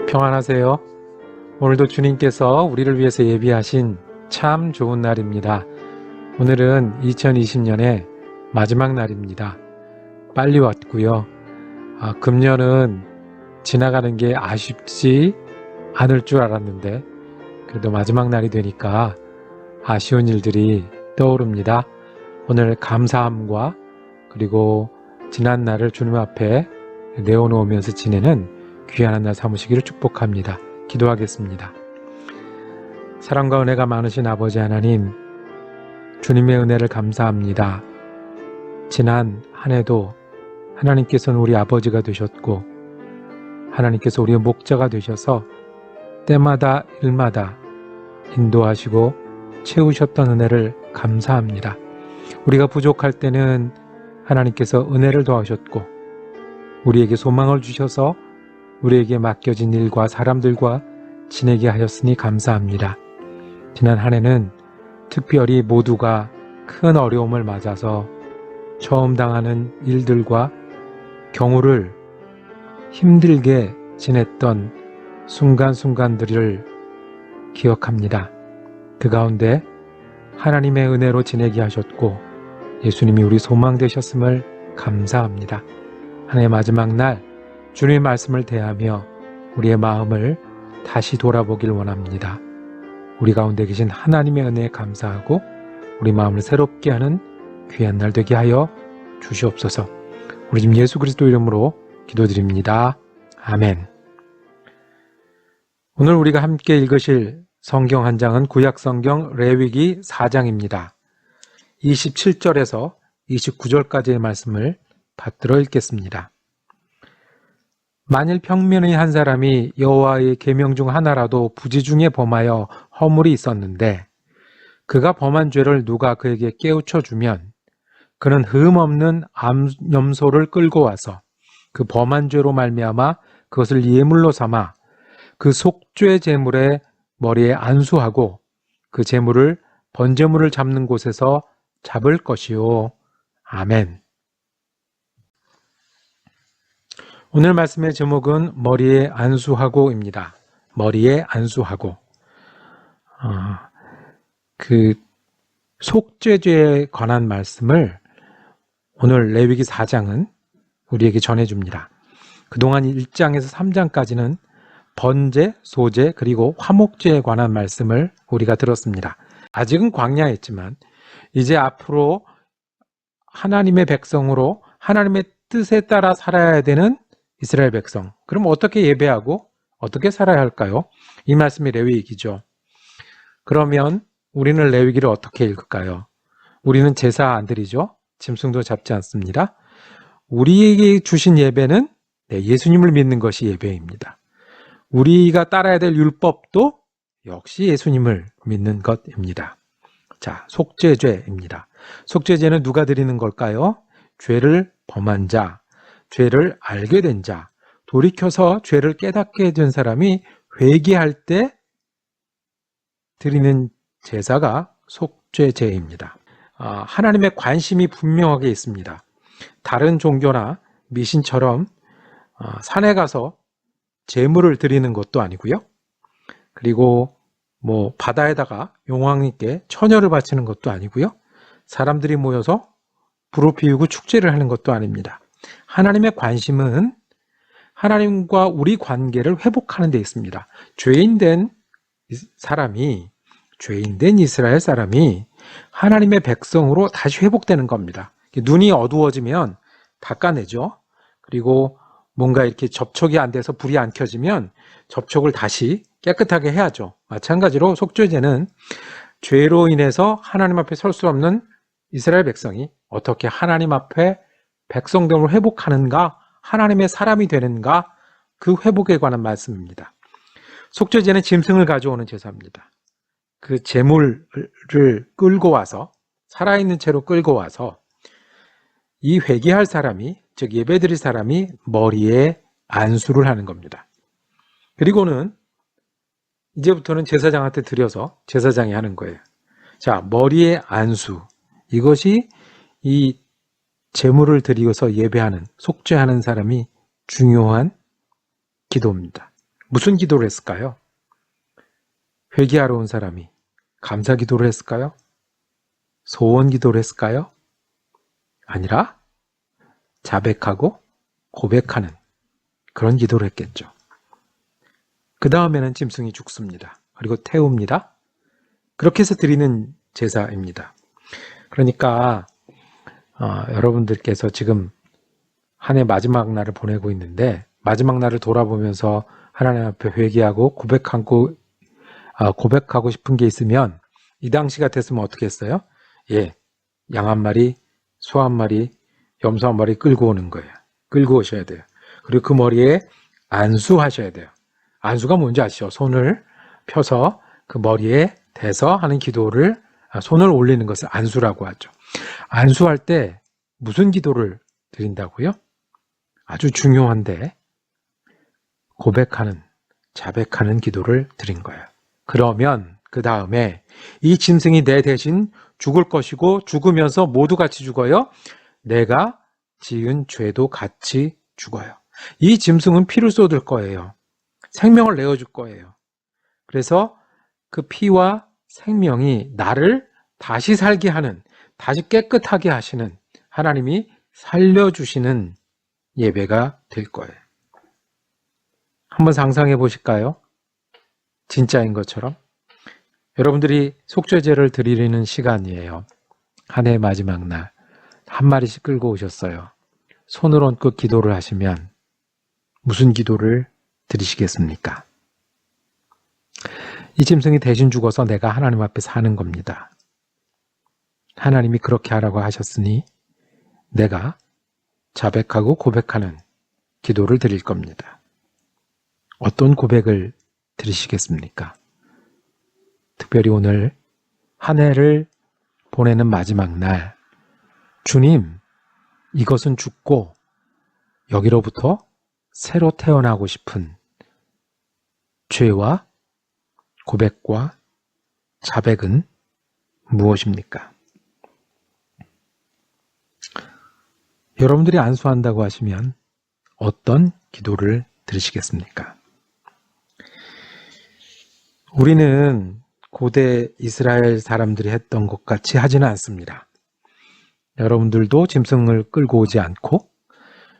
평안하세요. 오늘도 주님께서 우리를 위해서 예비하신 참 좋은 날입니다. 오늘은 2020년의 마지막 날입니다. 빨리 왔고요. 금년은 지나가는 게 아쉽지 않을 줄 알았는데 그래도 마지막 날이 되니까 아쉬운 일들이 떠오릅니다. 오늘 감사함과 그리고 지난 날을 주님 앞에 내어놓으면서 지내는 귀한 한 날 삼으시기를 축복합니다. 기도하겠습니다. 사랑과 은혜가 많으신 아버지 하나님, 주님의 은혜를 감사합니다. 지난 한 해도 하나님께서는 우리 아버지가 되셨고 하나님께서 우리의 목자가 되셔서 때마다 일마다 인도하시고 채우셨던 은혜를 감사합니다. 우리가 부족할 때는 하나님께서 은혜를 더하셨고 우리에게 소망을 주셔서 우리에게 맡겨진 일과 사람들과 지내게 하셨으니 감사합니다. 지난 한 해는 특별히 모두가 큰 어려움을 맞아서 처음 당하는 일들과 경우를 힘들게 지냈던 순간순간들을 기억합니다. 그 가운데 하나님의 은혜로 지내게 하셨고 예수님이 우리 소망 되셨음을 감사합니다. 한 해 마지막 날 주님의 말씀을 대하며 우리의 마음을 다시 돌아보길 원합니다. 우리 가운데 계신 하나님의 은혜에 감사하고 우리 마음을 새롭게 하는 귀한 날 되게 하여 주시옵소서. 우리 주님 예수 그리스도 이름으로 기도드립니다. 아멘. 오늘 우리가 함께 읽으실 성경 한 장은 구약성경 레위기 4장입니다. 27절에서 29절까지의 말씀을 받들어 읽겠습니다. 만일 평민의 한 사람이 여호와의 계명 중 하나라도 부지 중에 범하여 허물이 있었는데 그가 범한 죄를 누가 그에게 깨우쳐 주면 그는 흠없는 암염소를 끌고 와서 그 범한 죄로 말미암아 그것을 예물로 삼아 그 속죄 제물의 머리에 안수하고 그 제물을 번제물을 잡는 곳에서 잡을 것이요. 아멘. 오늘 말씀의 제목은 머리에 안수하고입니다. 머리에 안수하고. 그 속죄죄에 관한 말씀을 오늘 레위기 4장은 우리에게 전해줍니다. 그동안 1장에서 3장까지는 번제, 소제, 그리고 화목제에 관한 말씀을 우리가 들었습니다. 아직은 광야였지만 이제 앞으로 하나님의 백성으로 하나님의 뜻에 따라 살아야 되는 이스라엘 백성. 그럼 어떻게 예배하고 어떻게 살아야 할까요? 이 말씀이 레위기죠. 그러면 우리는 레위기를 어떻게 읽을까요? 우리는 제사 안 드리죠. 짐승도 잡지 않습니다. 우리에게 주신 예배는 예수님을 믿는 것이 예배입니다. 우리가 따라야 될 율법도 역시 예수님을 믿는 것입니다. 자, 속죄죄입니다. 속죄죄는 누가 드리는 걸까요? 죄를 범한 자, 죄를 알게 된 자, 돌이켜서 죄를 깨닫게 된 사람이 회개할 때 드리는 제사가 속죄제입니다. 하나님의 관심이 분명하게 있습니다. 다른 종교나 미신처럼 산에 가서 제물을 드리는 것도 아니고요. 그리고 바다에다가 용왕님께 처녀를 바치는 것도 아니고요. 사람들이 모여서 불을 피우고 축제를 하는 것도 아닙니다. 하나님의 관심은 하나님과 우리 관계를 회복하는 데 있습니다. 죄인된 이스라엘 사람이 하나님의 백성으로 다시 회복되는 겁니다. 눈이 어두워지면 닦아내죠. 그리고 뭔가 이렇게 접촉이 안 돼서 불이 안 켜지면 접촉을 다시 깨끗하게 해야죠. 마찬가지로 속죄제는 죄로 인해서 하나님 앞에 설 수 없는 이스라엘 백성이 어떻게 하나님 앞에 백성됨을 회복하는가, 하나님의 사람이 되는가, 그 회복에 관한 말씀입니다. 속죄제는 짐승을 가져오는 제사입니다. 그 제물을 끌고 와서, 살아있는 채로 끌고 와서 이 회개할 사람이, 즉 예배드릴 사람이 머리에 안수를 하는 겁니다. 그리고는 이제부터는 제사장한테 드려서 제사장이 하는 거예요. 자, 머리에 안수. 이것이 이 제물을 드리고서 예배하는, 속죄하는 사람이 중요한 기도입니다. 무슨 기도를 했을까요? 회개하러 온 사람이 감사 기도를 했을까요? 소원 기도를 했을까요? 아니라 자백하고 고백하는 그런 기도를 했겠죠. 그 다음에는 짐승이 죽습니다. 그리고 태웁니다. 그렇게 해서 드리는 제사입니다. 그러니까 여러분들께서 지금 한 해 마지막 날을 보내고 있는데 마지막 날을 돌아보면서 하나님 앞에 회개하고 고백하고 싶은 게 있으면 이 당시 같았으면 어떻게 했어요? 양 한 마리, 소 한 마리, 염소 한 마리 끌고 오는 거예요. 끌고 오셔야 돼요. 그리고 그 머리에 안수하셔야 돼요. 안수가 뭔지 아시죠? 손을 펴서 그 머리에 대서 하는 기도를 손을 올리는 것을 안수라고 하죠. 안수할 때 무슨 기도를 드린다고요? 아주 중요한데 고백하는, 자백하는 기도를 드린 거예요. 그러면 그 다음에 이 짐승이 내 대신 죽을 것이고 죽으면서 모두 같이 죽어요. 내가 지은 죄도 같이 죽어요. 이 짐승은 피를 쏟을 거예요. 생명을 내어줄 거예요. 그래서 그 피와 생명이 나를 다시 살게 하는, 다시 깨끗하게 하시는 하나님이 살려주시는 예배가 될 거예요. 한번 상상해 보실까요? 진짜인 것처럼. 여러분들이 속죄제를 드리는 시간이에요. 한 해 마지막 날 한 마리씩 끌고 오셨어요. 손을 얹고 기도를 하시면 무슨 기도를 드리시겠습니까? 이 짐승이 대신 죽어서 내가 하나님 앞에 사는 겁니다. 하나님이 그렇게 하라고 하셨으니 내가 자백하고 고백하는 기도를 드릴 겁니다. 어떤 고백을 드리시겠습니까? 특별히 오늘 한 해를 보내는 마지막 날, 주님, 이것은 죽고 여기로부터 새로 태어나고 싶은 죄와 고백과 자백은 무엇입니까? 여러분들이 안수한다고 하시면 어떤 기도를 드리시겠습니까? 우리는 고대 이스라엘 사람들이 했던 것 같이 하지는 않습니다. 여러분들도 짐승을 끌고 오지 않고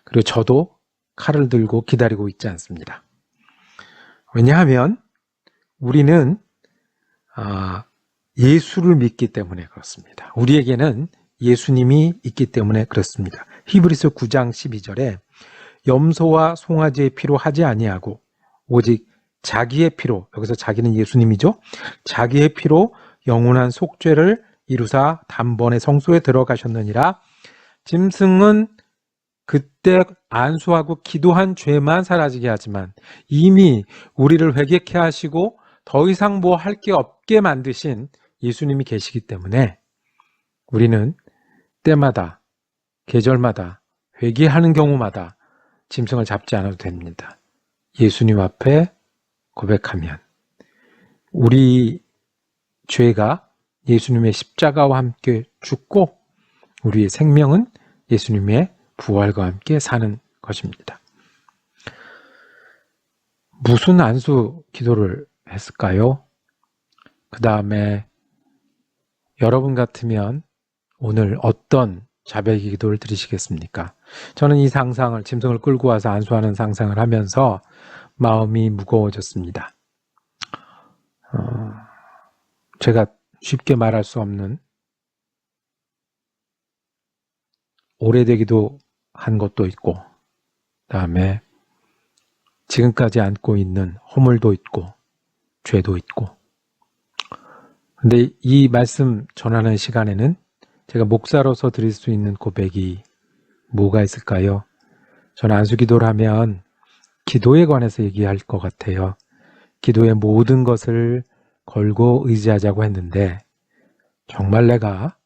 그리고 저도 칼을 들고 기다리고 있지 않습니다. 왜냐하면 우리는 예수를 믿기 때문에 그렇습니다. 우리에게는 예수님이 있기 때문에 그렇습니다. 히브리서 9장 12절에 염소와 송아지의 피로 하지 아니하고 오직 자기의 피로, 여기서 자기는 예수님이죠. 자기의 피로 영원한 속죄를 이루사 단번에 성소에 들어가셨느니라. 짐승은 그때 안수하고 기도한 죄만 사라지게 하지만 이미 우리를 회개케 하시고 더 이상 뭐 할 게 없게 만드신 예수님이 계시기 때문에 우리는 때마다 계절마다 회개하는 경우마다 짐승을 잡지 않아도 됩니다. 예수님 앞에 고백하면 우리 죄가 예수님의 십자가와 함께 죽고 우리의 생명은 예수님의 부활과 함께 사는 것입니다. 무슨 안수 기도를 했을까요? 그 다음에 여러분 같으면 오늘 어떤 자백 기도를 드리시겠습니까? 저는 이 상상을, 짐승을 끌고 와서 안수하는 상상을 하면서 마음이 무거워졌습니다. 제가 쉽게 말할 수 없는 오래되기도 한 것도 있고 그다음에 지금까지 안고 있는 허물도 있고 죄도 있고 근데 이 말씀 전하는 시간에는 제가 목사로서 드릴 수 있는 고백이 뭐가 있을까요? 저는 안수기도를 하면 기도에 관해서 얘기할 것 같아요. 기도의 모든 것을 걸고 의지하자고 했는데 정말 내가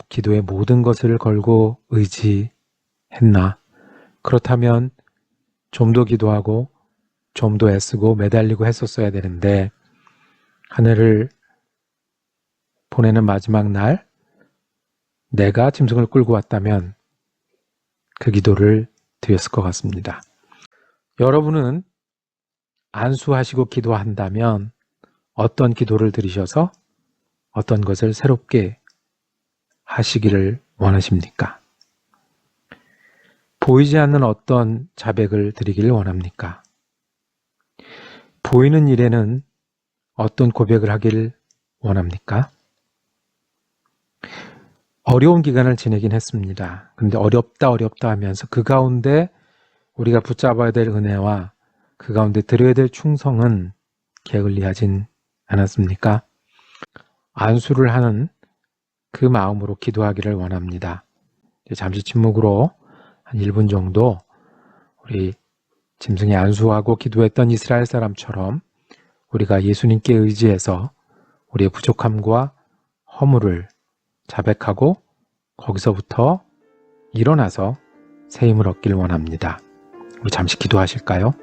기도의 모든 것을 걸고 의지했나? 그렇다면 좀 더 기도하고 좀 더 애쓰고 매달리고 했었어야 되는데 한 해를 보내는 마지막 날 내가 짐승을 끌고 왔다면 그 기도를 드렸을 것 같습니다. 여러분은 안수하시고 기도한다면 어떤 기도를 드리셔서 어떤 것을 새롭게 하시기를 원하십니까? 보이지 않는 어떤 자백을 드리기를 원합니까? 보이는 일에는 어떤 고백을 하길 원합니까? 어려운 기간을 지내긴 했습니다. 근데 어렵다 하면서 그 가운데 우리가 붙잡아야 될 은혜와 그 가운데 드려야 될 충성은 게을리하진 않았습니까? 안수를 하는 그 마음으로 기도하기를 원합니다. 잠시 침묵으로 한 1분 정도 우리 짐승이 안수하고 기도했던 이스라엘 사람처럼 우리가 예수님께 의지해서 우리의 부족함과 허물을 자백하고 거기서부터 일어나서 새 힘을 얻길 원합니다. 우리 잠시 기도하실까요?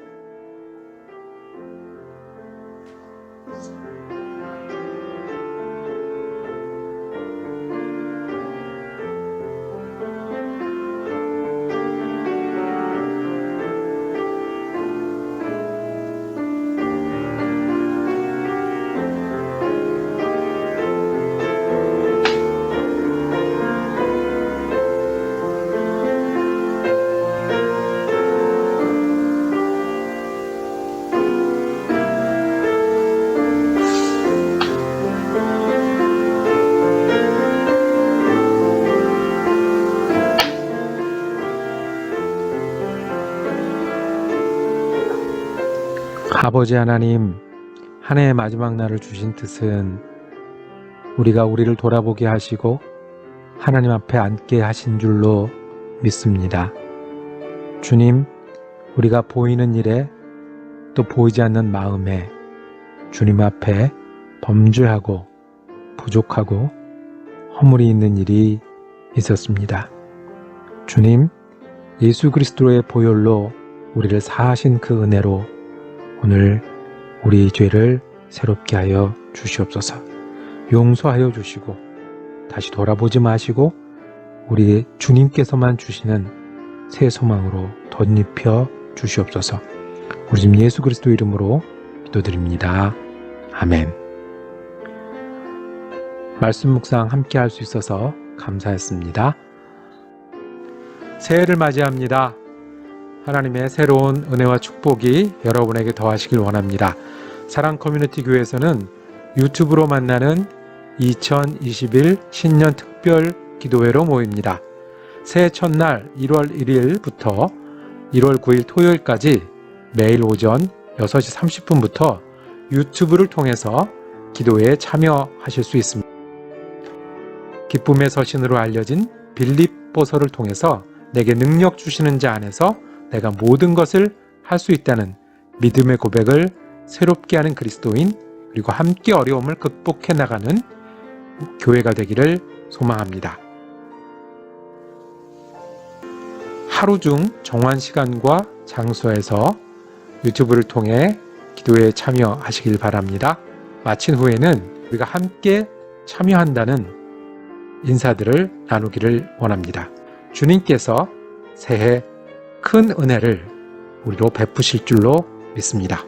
아버지 하나님, 한 해의 마지막 날을 주신 뜻은 우리가 우리를 돌아보게 하시고 하나님 앞에 앉게 하신 줄로 믿습니다. 주님, 우리가 보이는 일에 또 보이지 않는 마음에 주님 앞에 범죄하고 부족하고 허물이 있는 일이 있었습니다. 주님, 예수 그리스도의 보혈로 우리를 사하신 그 은혜로 오늘 우리 죄를 새롭게 하여 주시옵소서. 용서하여 주시고 다시 돌아보지 마시고 우리 주님께서만 주시는 새 소망으로 덧입혀 주시옵소서. 우리 주님 예수 그리스도 이름으로 기도드립니다. 아멘. 말씀 묵상 함께 할 수 있어서 감사했습니다. 새해를 맞이합니다. 하나님의 새로운 은혜와 축복이 여러분에게 더하시길 원합니다. 사랑 커뮤니티 교회에서는 유튜브로 만나는 2021 신년 특별 기도회로 모입니다. 새해 첫날 1월 1일부터 1월 9일 토요일까지 매일 오전 6시 30분부터 유튜브를 통해서 기도회에 참여하실 수 있습니다. 기쁨의 서신으로 알려진 빌립보서를 통해서 내게 능력 주시는 자 안에서 내가 모든 것을 할 수 있다는 믿음의 고백을 새롭게 하는 그리스도인, 그리고 함께 어려움을 극복해 나가는 교회가 되기를 소망합니다. 하루 중 정한 시간과 장소에서 유튜브를 통해 기도에 참여하시길 바랍니다. 마친 후에는 우리가 함께 참여한다는 인사들을 나누기를 원합니다. 주님께서 새해 큰 은혜를 우리로 베푸실 줄로 믿습니다.